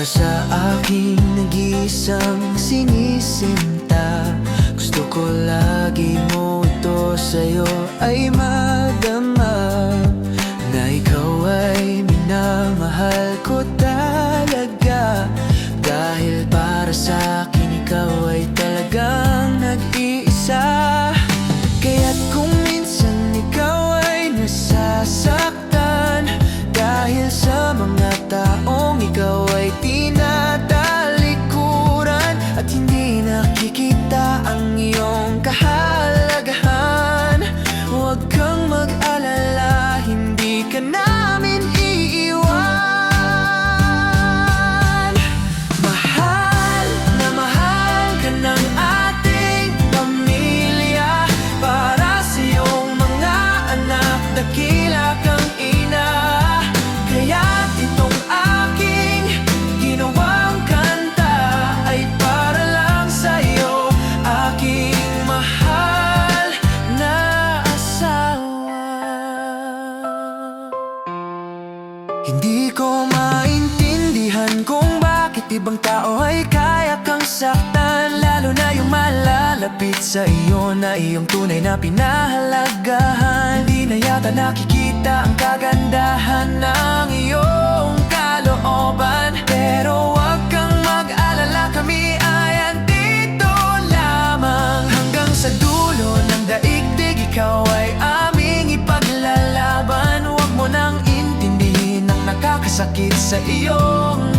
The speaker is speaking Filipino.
Para sa aking nag-iisang sinisinta, gusto ko lagi mo ito sa'yo ay madama, na ikaw ay minamahal ko talaga. Dahil para sa akin ikaw ay talagang nag-iisa. Kaya't kung minsan ikaw ay nasasaktan dahil sa mga taong ikaw ay tinatalikuran at hindi nakikita ang iyong kahalagahan, huwag kang mag-alala, hindi ka namin iiwan. Mahal na mahal ka ng ating pamilya, para sa iyong mga anak, dakila kang ina. Kaya't itong aking ginawang kanta ay para lang sa'yo, aking mahal na asawa. Hindi ko maintindihan kung bakit ibang tao ay kaya kang saktan, lalo na yung malalapit sa iyo na iyong tunay na pinahalagahan. Hindi na yata nakikita ang kagandahan ng iyong kalooban, pero huwag kang mag-alala, kami ay andito lamang. Hanggang sa dulo ng daigdig, ikaw ay aming ipaglalaban. Huwag mo nang intindihin ang nakakasakit sa iyong